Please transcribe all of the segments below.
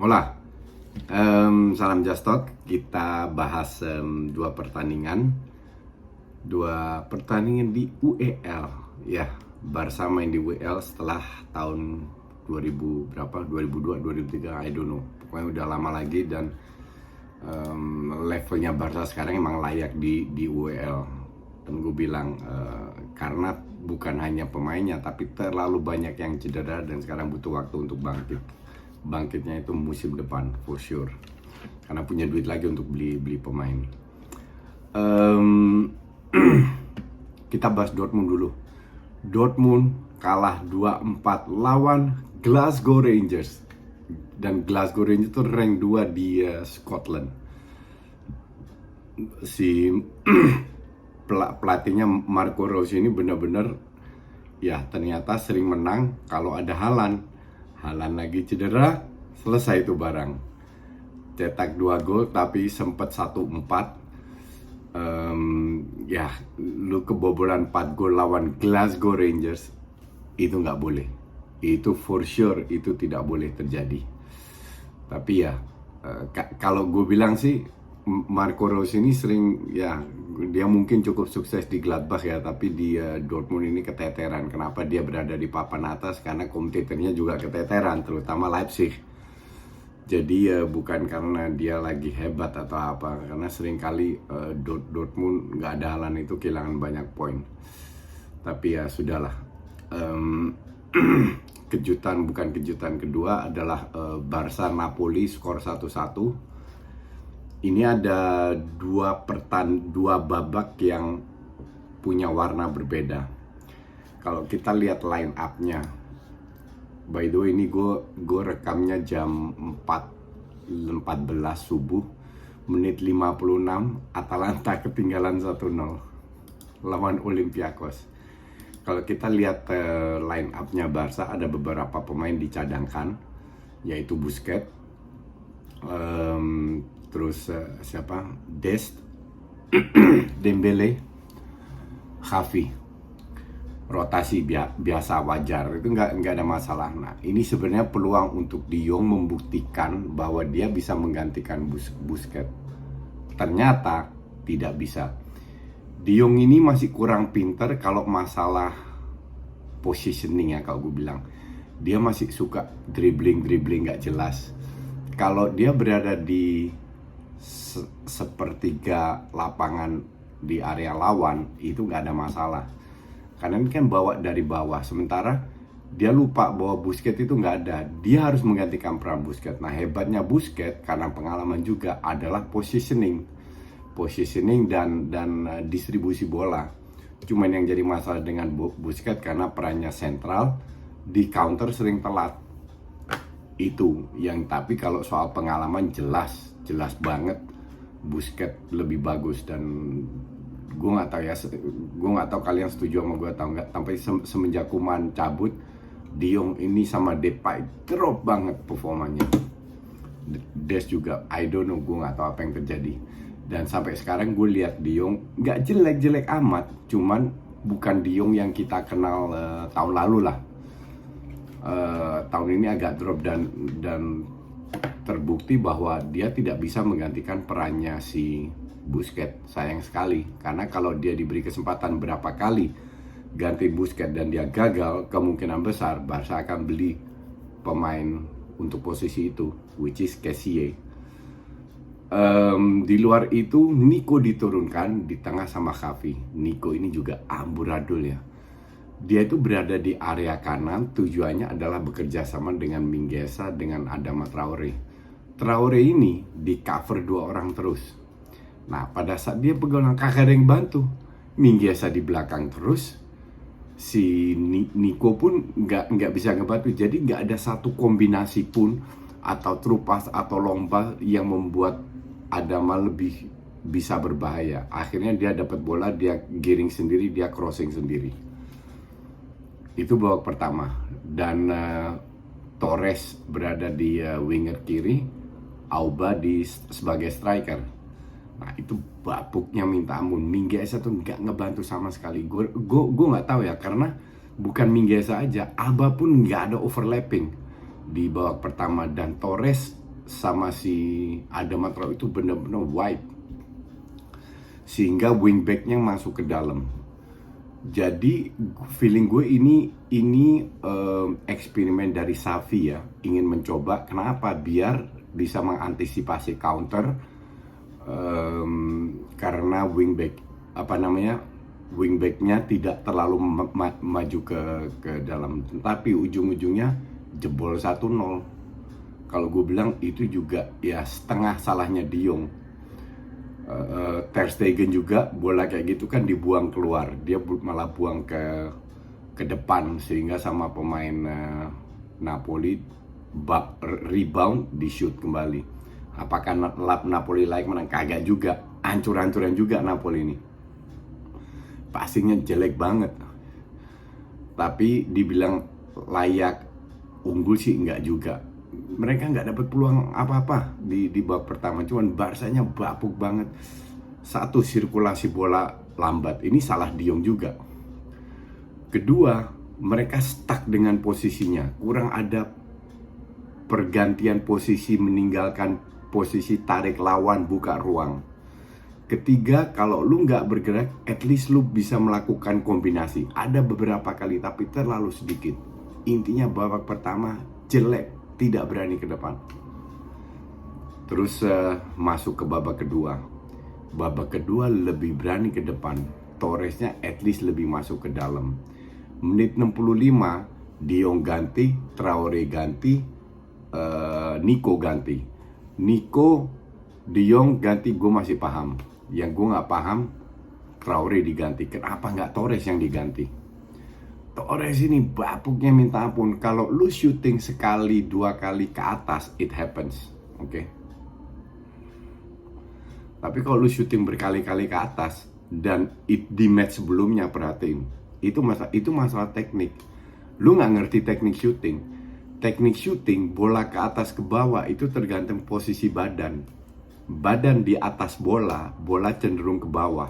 Hola, salam Jastot. Kita bahas dua pertandingan di UEL. Ya, Barca main di UEL setelah tahun 2000 berapa? 2002, 2003, I don't know. Pokoknya udah lama lagi dan levelnya Barca sekarang emang layak di UEL. Dan gue bilang karena bukan hanya pemainnya tapi terlalu banyak yang cedera dan sekarang butuh waktu untuk bangkitnya itu musim depan for sure, karena punya duit lagi untuk beli pemain. Kita bahas Dortmund dulu. Dortmund kalah 2-4 lawan Glasgow Rangers, dan Glasgow Rangers itu rank 2 di Scotland. Si pelatihnya Marco Rose ini benar-benar ya ternyata sering menang kalau ada Haaland lagi cedera, selesai itu barang. Cetak 2 gol tapi sempat 1-4. Ya, lu kebobolan 4 gol lawan Glasgow Rangers itu nggak boleh. Itu for sure itu tidak boleh terjadi. Tapi ya kalau gue bilang sih Marco Rose ini sering ya, dia mungkin cukup sukses di Gladbach ya, tapi di Dortmund ini keteteran. Kenapa dia berada di papan atas? Karena kompetitornya juga keteteran, terutama Leipzig. Jadi bukan karena dia lagi hebat atau apa, karena seringkali Dortmund nggak ada Haaland itu kehilangan banyak poin. Tapi ya sudahlah. Bukan kejutan kedua adalah Barca Napoli skor 1-1. Ini ada dua babak yang punya warna berbeda. Kalau kita lihat line up-nya, by the way ini gue rekamnya jam 4.14 subuh, menit 56 Atalanta ketinggalan 1-0 lawan Olympiakos. Kalau kita lihat line up-nya Barca, ada beberapa pemain dicadangkan, yaitu Busquets, terus siapa? Dest, Dembele, Xavi. Rotasi biasa, wajar, itu nggak ada masalah. Nah, ini sebenarnya peluang untuk De Jong membuktikan bahwa dia bisa menggantikan Busquets. Ternyata tidak bisa. De Jong ini masih kurang pinter kalau masalah positioning ya, kalau gue bilang. Dia masih suka dribbling nggak jelas. Kalau dia berada di sepertiga lapangan di area lawan, itu nggak ada masalah. Karena ini kan bawa dari bawah, sementara dia lupa bahwa Busquets itu nggak ada. Dia harus menggantikan peran Busquets. Nah, hebatnya Busquets karena pengalaman juga adalah positioning dan distribusi bola. Cuman yang jadi masalah dengan Busquets karena perannya sentral, di counter sering telat. Itu yang, tapi kalau soal pengalaman jelas banget Busquets lebih bagus. Dan gue nggak tahu kalian setuju sama gue atau nggak, sampai semenjak Koeman cabut, De Jong ini sama Depay drop banget performanya. Des juga, I don't know, gue nggak tahu apa yang terjadi. Dan sampai sekarang gue lihat De Jong nggak jelek amat, cuman bukan De Jong yang kita kenal tahun lalu lah. Tahun ini agak drop dan terbukti bahwa dia tidak bisa menggantikan perannya si Busquets. Sayang sekali, karena kalau dia diberi kesempatan berapa kali ganti Busquets dan dia gagal, kemungkinan besar Barca akan beli pemain untuk posisi itu, which is Kessie. Di luar itu Nico diturunkan di tengah sama Xavi. Nico ini juga amburadul ya. Dia itu berada di area kanan, tujuannya adalah bekerja sama dengan Mingueza dengan Adama Traore. Traore ini di cover 2 orang terus. Nah, pada saat dia pegang kagak ada yang bantu. Mingueza di belakang terus, si Nico pun nggak bisa ngebantu. Jadi nggak ada satu kombinasi pun atau trupas atau lomba yang membuat Adama lebih bisa berbahaya. Akhirnya dia dapat bola, dia giring sendiri, dia crossing sendiri. Itu babak pertama. Dan Torres berada di winger kiri, Auba sebagai striker. Nah, itu babuknya minta ampun. Mingueza tuh nggak ngebantu sama sekali. Gue nggak tahu ya, karena bukan Mingueza aja, Auba pun nggak ada overlapping di babak pertama. Dan Torres sama si Adama Traore itu benar-benar wide, sehingga wingbacknya masuk ke dalam. Jadi feeling gue ini eksperimen dari Xavi ya, ingin mencoba kenapa biar bisa mengantisipasi counter, karena wingbacknya tidak terlalu maju ke dalam, tapi ujung-ujungnya jebol 1-0. Kalau gue bilang itu juga ya setengah salahnya De Jong. Ter Stegen juga bola kayak gitu kan dibuang keluar, dia malah buang ke depan, sehingga sama pemain Napoli rebound di shoot kembali. Apakah Napoli layak menang? Kagak juga, hancur-hancuran juga Napoli ini. Passingnya jelek banget, tapi dibilang layak unggul sih enggak juga. Mereka nggak dapat peluang apa-apa di babak pertama, cuman Barsanya bapuk banget. Satu, sirkulasi bola lambat, ini salah De Jong juga. Kedua, mereka stuck dengan posisinya, kurang ada pergantian posisi, meninggalkan posisi, tarik lawan, buka ruang. Ketiga, kalau lu nggak bergerak, at least lu bisa melakukan kombinasi. Ada beberapa kali, tapi terlalu sedikit. Intinya babak pertama jelek, tidak berani ke depan. Terus masuk ke babak kedua. Babak kedua lebih berani ke depan. Torresnya at least lebih masuk ke dalam. Menit 65, De Jong ganti, Traore ganti, Nico ganti. Nico, De Jong ganti, gue masih paham. Yang gue nggak paham, Traore diganti. Kenapa nggak Torres yang diganti? Torres ini bapuknya minta ampun. Kalau lu shooting sekali, dua kali ke atas, it happens, oke? Tapi kalau lu shooting berkali-kali ke atas dan di match sebelumnya, perhatiin, itu masalah teknik. Lu nggak ngerti teknik shooting. Teknik shooting bola ke atas ke bawah itu tergantung posisi badan. Badan di atas bola cenderung ke bawah.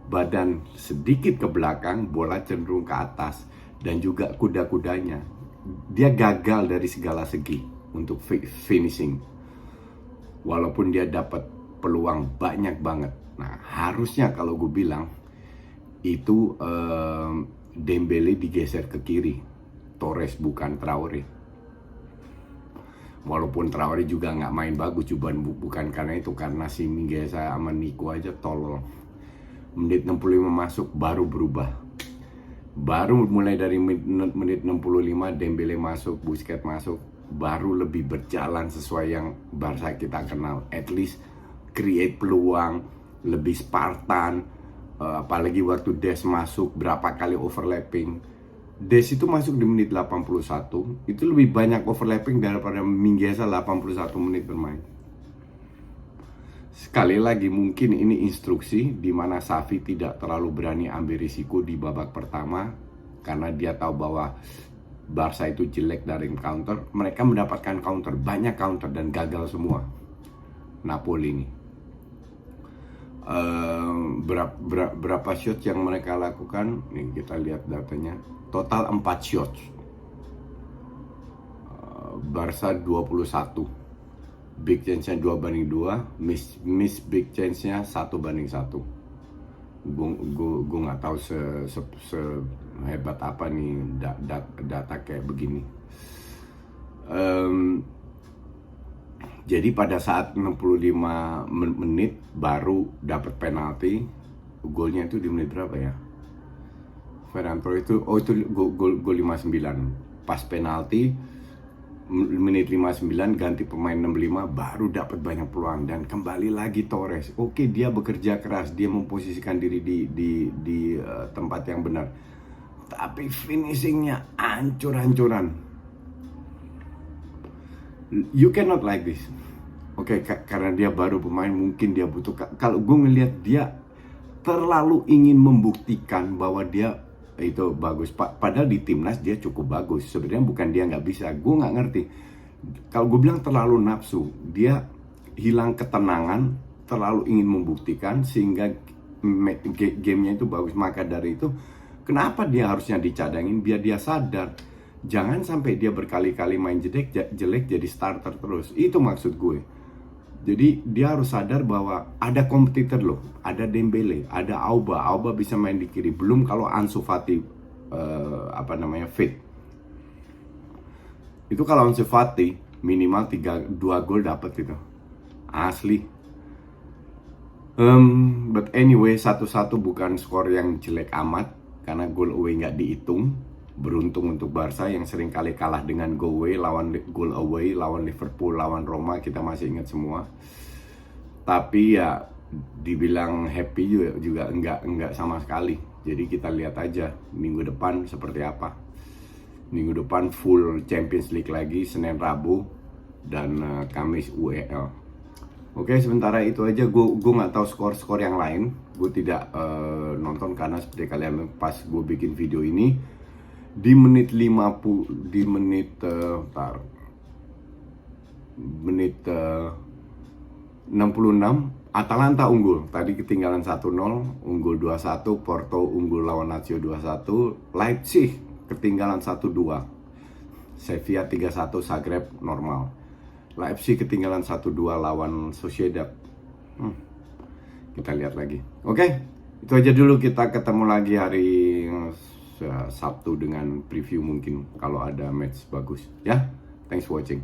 Badan sedikit ke belakang, bola cenderung ke atas. Dan juga kuda-kudanya, dia gagal dari segala segi untuk finishing, walaupun dia dapat peluang banyak banget. Nah, harusnya kalau gue bilang itu Dembele digeser ke kiri, Torres bukan Traore. Walaupun Traore juga nggak main bagus, bukan karena itu, karena si Mingueza sama Nico aja tolol. Menit 65 masuk baru berubah. Baru mulai dari menit 65 Dembele masuk, Busquets masuk, baru lebih berjalan sesuai yang Barca kita kenal. At least create peluang, lebih Spartan. Apalagi waktu Des masuk, berapa kali overlapping. Des itu masuk di menit 81, itu lebih banyak overlapping daripada Mingueza 81 menit bermain. Sekali lagi, mungkin ini instruksi di mana Xavi tidak terlalu berani ambil risiko di babak pertama karena dia tahu bahwa Barca itu jelek dari counter. Mereka mendapatkan counter, banyak counter, dan gagal semua. Napoli ini berapa shot yang mereka lakukan? Nih kita lihat datanya. Total 4 shot. Barca 21. Big chance-nya 2-2, miss big chance-nya 1-1. Gue nggak tahu sehebat apa nih data kayak begini. Jadi pada saat 65 menit baru dapat penalti. Golnya itu di menit berapa ya? Ferran Torres itu, gol 59. Pas penalti menit 59 ganti pemain 65 baru dapat banyak peluang, dan kembali lagi Torres. Oke, dia bekerja keras, dia memposisikan diri di tempat yang benar, tapi finishingnya hancur-hancuran. You cannot like this. Oke, karena dia baru pemain, mungkin dia butuh. Kalau gue ngelihat dia terlalu ingin membuktikan bahwa dia itu bagus, padahal di timnas dia cukup bagus. Sebenarnya bukan dia nggak bisa, gue nggak ngerti. Kalau gue bilang terlalu nafsu, dia hilang ketenangan, terlalu ingin membuktikan sehingga gamenya itu bagus. Maka dari itu, kenapa dia harusnya dicadangin biar dia sadar Jangan sampai dia berkali-kali main jelek jadi starter terus. Itu maksud gue. Jadi dia harus sadar bahwa ada kompetitor loh, ada Dembele, ada Auba. Auba bisa main di kiri. Belum kalau Ansu Fati fit. Itu kalau Ansu Fati minimal 2 gol dapat gitu. Asli. But anyway, 1-1 bukan skor yang jelek amat karena goal away nggak dihitung. Beruntung untuk Barca yang sering kali kalah dengan goal away lawan Liverpool, lawan Roma, kita masih ingat semua. Tapi ya dibilang happy juga enggak sama sekali. Jadi kita lihat aja minggu depan seperti apa. Minggu depan full Champions League lagi, Senin Rabu dan Kamis UEL. Oke, sementara itu aja. Gue nggak tahu skor yang lain. Gue tidak nonton karena seperti kalian pas gue bikin video ini di menit 50 di menit 66 Atalanta unggul. Tadi ketinggalan 1-0, unggul 2-1, Porto unggul lawan Lazio 2-1, Leipzig ketinggalan 1-2. Sevilla 3-1, Zagreb normal. Leipzig ketinggalan 1-2 lawan Sociedad. Kita lihat lagi. Oke, itu aja dulu. Kita ketemu lagi hari Sabtu dengan preview mungkin kalau ada match bagus. Ya, thanks for watching.